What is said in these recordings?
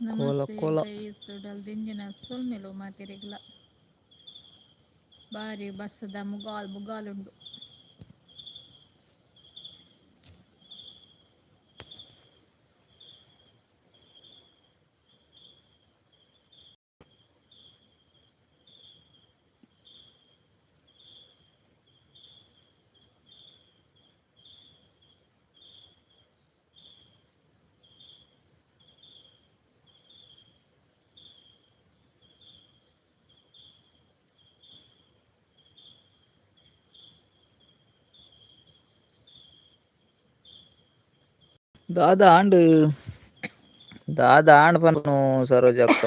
ಕೋಲ ನಮಸ್ತೆ ಕೋಲ ಗೈಸ್ ದಿಂಜಿನ ಸೊಲ್ಮೆಲು ಮಾತಿರಿಗ್ಲ ಬಾರಿ ಬಸ್ಸದ ಮುಗಾಲ್ ಉಂಡು. ದಾದಾ ಆಂಡ್ ಪನ್ಪುನು ಸರೋಜಕ್ಕ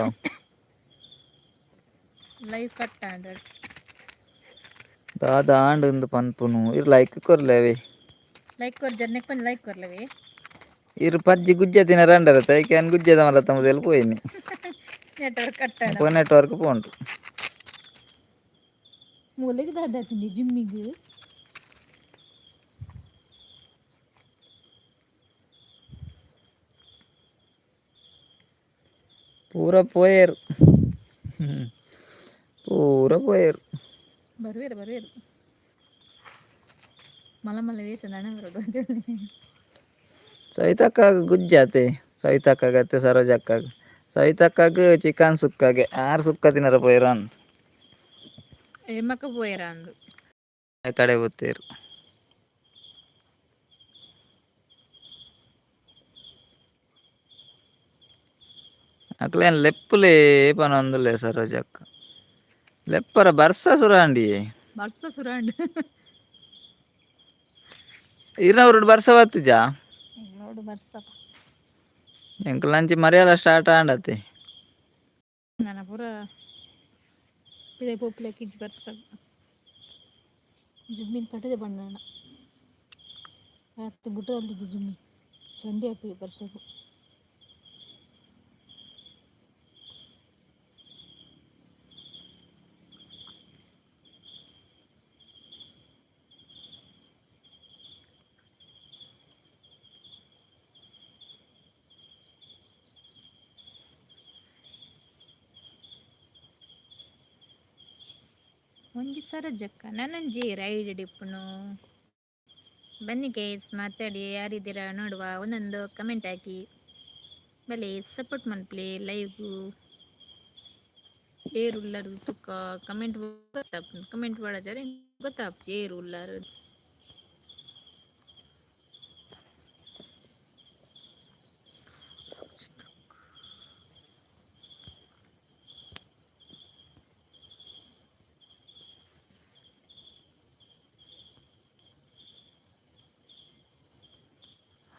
ಲೈವ್ ಕಟ್ಟಾಂಡ್ ದಾದಾ ಆಂಡ್ ಇಂದ್ ಪನ್ಪುನು ಇರ್ ಲೈಕ್ ಕೊರ್ಲೆ ಅವೆ ಲೈಕ್ ಕೊರ್ಜರ್ ನೆಕ್ಪಂದ್ ಲೈಕ್ ಕೊರ್ಲೆವಿ ಇರು ಪಜ್ಜಿ ಗುಜ್ಜೆತ್ತಿನ ರಂಡರ್ ತೈಕೆನ್ ಗುಜ್ಜೆದ ಮಲ್ಲ ತಮ್ಮದಲ್ಲಿ ಪೋಯಿನಿ ನೆಟ್ವರ್ಕ್ ಕಟ್ಟಾಂಡ್ ಅಪ್ಪ ನೆಟ್ವರ್ಕ್ ಪೋಂಡು ಮೂಲಗ್ ದಾದಾತಿಂಡಿ ಜಿಮ್ಮಿಗ್ ಪೂರ ಪೋಯೆರ್ ಪೂರ ಪೋಯೆರ್ ಬರುವೆರ್ ಮಲ್ಲ ಮಲ್ಲ ವೇಷ ನನವರಡು ಸವಿತಕ್ಕಾಗ ಗುಜ್ಜಾತೆ ಸವಿತಕ್ಕಾಗತ್ತೆ ಸರೋಜಕ್ಕಾಗ ಸವಿತಕ್ಕಾಗ ಚಿಕನ್ ಸುಕ್ಕಾಗೆ ಆರು ಸುಕ್ಕ ತಿನ್ನರ ಪೋಯಿರಾನ್ ಎಮ್ಮಕ್ಕ ಪೋಯೆರಾಂದ್ ಕಡೆ ಬತ್ತೇರು ಅಕ್ಲೆನ್ ಲೆಪ್ಪುಲೇ ಪನೊಂದುಲ್ಲೆ ಸರೋಜಕ್ಕ ಲೆಪ್ಪರ ಬರ್ಸ ಸುರಾಂಡಿ ಬರ್ಸ ಸುರಾಂಡ್ ಇರ್ನವ್ರುಡ್ ಬರ್ಸ ಬತ್ತುಜಾ ನೋಡು ಬರ್ಸಪ ಎಂಕ್ಲಂಚಿ ಮರಿಯಲ ಸ್ಟಾರ್ಟ್ ಆಂಡತೆ ನನ ಪೂರ ಪಿದೆ ಪೋಪುಲೆಗ್ ಇಜ್ಜಿ ಬರ್ಸ ಜಿಮ್ಮಿನ್ ಕಟದೆ ಬಣ್ಣನ ಆತ್ ಬುಟೊಂದಿಜ್ಜಿ ಜಿಮ್ಮಿ ಚಂಡಿ ಆಪುಜಿ ಬರ್ಸಗು ಒಂಜಿ ಸರೋಜಕ್ಕ ನನಂಜಿ ರೈಡ್ ಡಿಪ್ಪುನು ಬನ್ನಿ ಗೈಸ್ ಮಾತಾಡಿ ಯಾರಿದ್ದೀರಾ ನೋಡುವ ಒಂದೊಂದು ಕಮೆಂಟ್ ಹಾಕಿ ಬಲೆ ಸಪೋರ್ಟ್ ಮನ್ಪ್ಲೆ ಲೈವ್ಗೂ ಏರು ಉಳ್ಳಾರು ತುಕ್ಕ ಕಮೆಂಟ್ ಗೊತ್ತಾಪುಂಡು ಕಮೆಂಟ್ ಪಡದರೆ ಗೊತ್ತಾಪುಜಿ ಏರು ಉಳ್ಳಾರು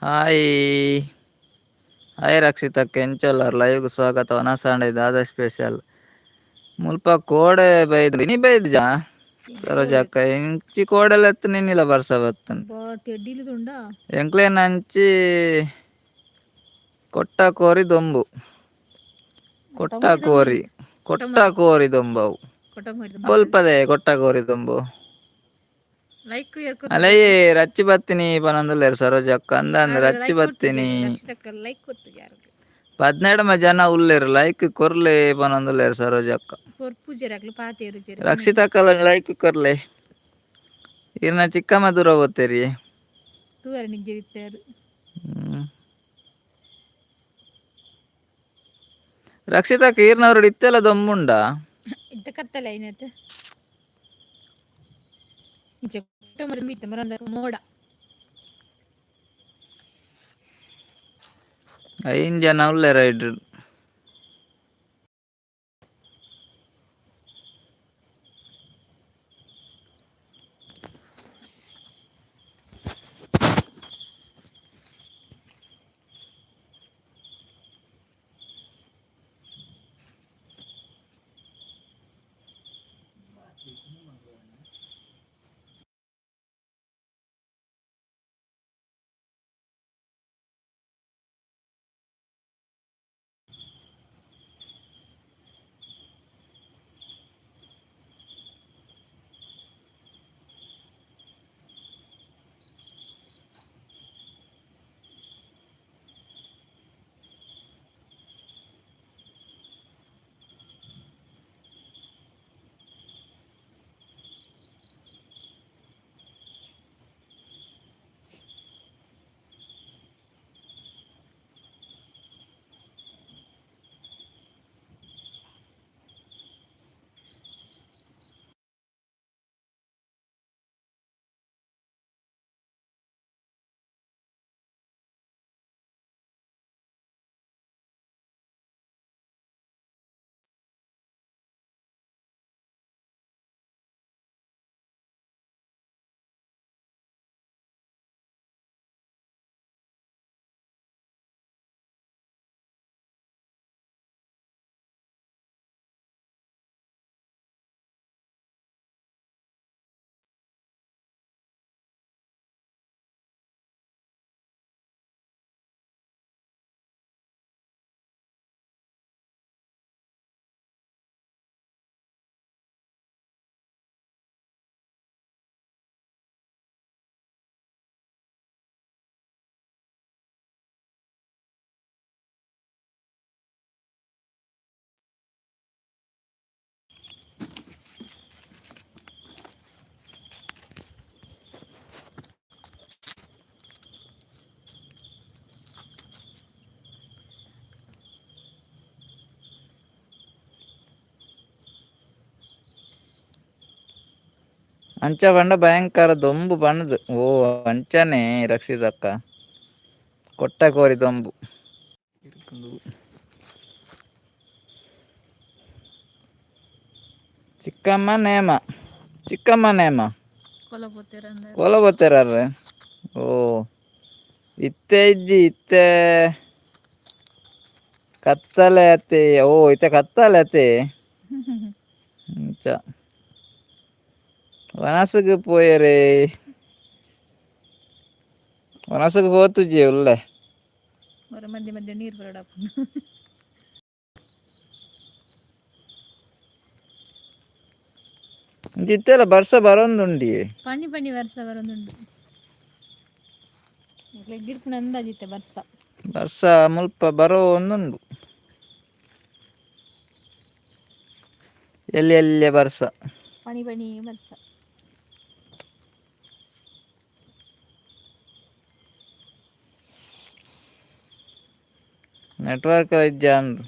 ಹಾಯ್ ಹಾಯ್ ರಕ್ಷಿತಕ್ಕ ಎಂಚೊಲ್ಲರ್ ಲೈವ್ಗ್ ಸ್ವಾಗತ ವನಸಾಂಡೆ ದಾದಾ ಸ್ಪೆಷಲ್ ಮುಲ್ಪ ಕೋಡೆ ಬೈದ್ ನೀ ಬೈದ್ ಜಾ ಸರೋಜಕ್ಕ ಎಂಚಿ ಕೋಡೆಲೆತ್ ನಿನ್ನಿಲ ಬರ್ಸ ಬತ್ತುಂಡು ಬಾ ತೆಡ್ಡಿಲು ದುಂಡ ಎಂಕ್ಲೆನ್ ಅಂಚಿ ಕೊಟ್ಟ ಕೋರಿ ದೊಂಬು ಕೊಟಮುರಿ ದೊಂಬುನಿ ಕೊಟ್ಟ ಕೊಟಮುರಿ ಕೋರಿ ದೊಂಬವು ಕೊಟಮುರಿ ಬೊಲ್ಪದೆ ಕೊಟ್ಟ ಕೋರಿ ದೊಂಬು ಲೈಕ್ ಅಲಯೇ ರಚ್ಚಿ ಬತ್ತಿನಿ ಪನೊಂದುಲ್ಲೆರ್ ಸರೋಜಕ್ಕ ಅಂದಂದು ಆರು ರಚ್ಚಿ ಲೈಕ್ ಬತ್ತಿನಿ ಕೊಡ್ತಿದ್ದೀರಿ ರಕ್ಷಿತಕ್ಕ ಲೈಕ್ ಕೊಡ್ತಿದ್ದಿ ಯಾರು 17 ಜನ ಉಲ್ಲೆರ್ ಲೈಕ್ ಕೊರ್ಲೆ ಪನೊಂದುಲ್ಲೆರ್ ಸರೋಜಕ್ಕ ಕೊರ್ ಪೂಜೆರಾಕ್ಲು ಪಾತೆರ್ ಜೆರ್ ಕಮೆಂಟ್ ರಕ್ಷಿತಕ್ಕಲ ಲೈಕ್ ಕೊರ್ಲೆ ಇರ್ನ ಚಿಕ್ಕಮ್ಮ ದೂರ ಓದ್ತೇರಿ ತೂವರೆ ನಿಗ್ಗೆದಿತ್ತೆರ್ ರಕ್ಷಿತಕ್ಕ ಈರ್ನವ್ರಡ್ ಇತ್ತೆಲ ದೊಂಬುಂಡ ಇತ್ತೆ ಕತ್ತಲೆ ಐನೆತ್ ಇಜ್ಜೆ ಕೊಟ್ಟಮುರಿ ಮೀತೆ ಮರಂದ ಮೋಡ ಐನ್ ಜನ ಉಲ್ಲೆರ್ ಐಟ್ ಅಂಚ ಬಂಡ ಭಯಂಕರ ದೊಂಬು ಬಣ್ಣದು ಓ ಅಂಚನೆ ರಕ್ಷಿತಕ್ಕ ಕೊಟ್ಟ ಕೋರಿ ದೊಂಬು ಚಿಕ್ಕಮ್ಮ ನೇಮ ಕೊಲಬತ್ತೆರಲ್ರೆ ಓ ಇತ್ತೆ ಇಜ್ಜಿ ಇತ್ತೆ ಕತ್ತಲೆ ಅತ್ತೆ ಓ ಇತ್ತೆ ಕತ್ತಲೆ ಅತ್ತೆ ಅಂಚ ವನಸಗೆ ಪೋಯರೆ ವನಸಗೆ ಹೋತುಜಿ ಉಲ್ಲೆ ಮಧ್ಯೆ ಮಧ್ಯೆ ನೀರು ಬರಡಪ್ಪ ಇತ್ತೆಲ್ಲ ಬರ್ಸ ಬರೊಂದುಂಡಿ ಪಣಿ ಪಣಿ ವರ್ಷ ಬರೊಂದುಂಡು ಗಿಡ್ಪುನ ಅಂದಾಜಿತ್ತೆ ಬರ್ಸ ಮುಲ್ಪ ಬರೋ ಒಂದುಂಡು ಎಲ್ಲೆ ಬರ್ಸ ಪಣಿ ಬರ್ಸ ನೆಟ್ವರ್ಕ್ ಇಜ್ಜ ಅಂದು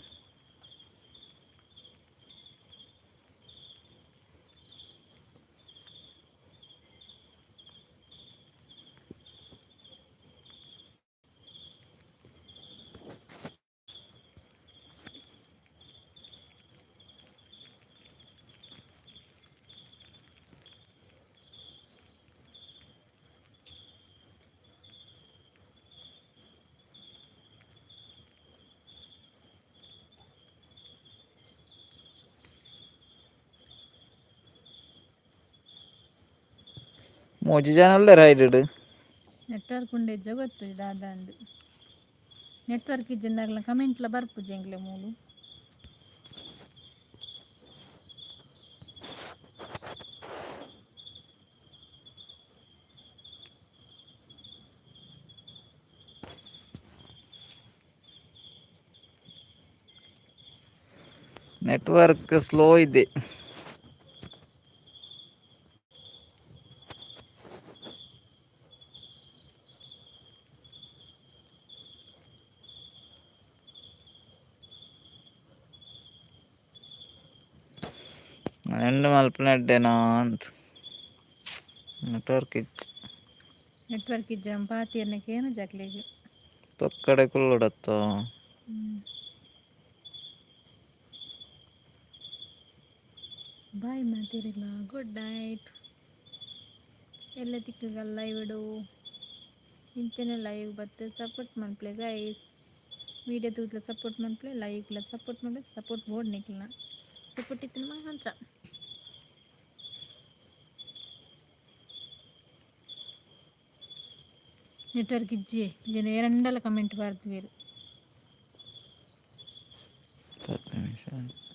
ಮೂಜಿ ಜನ ಉಳ್ಳಾರ ಐಡ್ ನೆಟ್ವರ್ಕ್ ಉಂಡೆ ಗೊತ್ತು ಇದಾದಂದು ನೆಟ್ವರ್ಕ್ ಇಜ್ಜಂದಾಗಲ ಕಮೆಂಟ್ಲ ಬರ್ಪುಜಿ ಎಂಗ್ಲೆ ಮೂಲು ನೆಟ್ವರ್ಕ್ ಸ್ಲೋ ಇದೆ ಎಂಡ್ ಮಲ್ಪನಡ್ಡೆನಾ ಅಂತ ನೆಟ್ವರ್ಕ್ ಇಜ್ಜ ಪಾತಿರ್ನಕ್ಕೇನು ಜಕ್ಲಿಗೆ ತೊಕ್ಕಡೆ ಕುಲ್ಲುಡತ್ತ ಬಾಯ್ ಮಾತಿರಿಲ್ಲ ಗುಡ್ ನೈಟ್ ಎಲ್ಲ ತಿಕ್ಕಗಲ್ಲ ಲೈವ್ ಇಡು ಇಂಚನೆ ಲೈವ್ ಬತ್ತೆ ಸಪೋರ್ಟ್ ಮನ್ಪ್ಲೆ ಗೈಸ್ ವಿಡಿಯೋ ತೂತ್ಲ ಸಪೋರ್ಟ್ ಮನ್ಪ್ಲೆ ಲೈವ್ಲ ಸಪೋರ್ಟ್ ಮಾಡಿ ಸಪೋರ್ಟ್ ಬೋರ್ಡ್ ನಿಕ್ಲ ಸಪೋರ್ಟ್ ಇತ್ತಿನ ಮಾತ್ರ ನೆಟ್ವರ್ಕ್ ಇಜ್ಜಿ ಜನ ಎರಡಲ್ಲ ಕಮೆಂಟ್ ಬರ್ತೀವಿ 10 ನಿಮಿಷ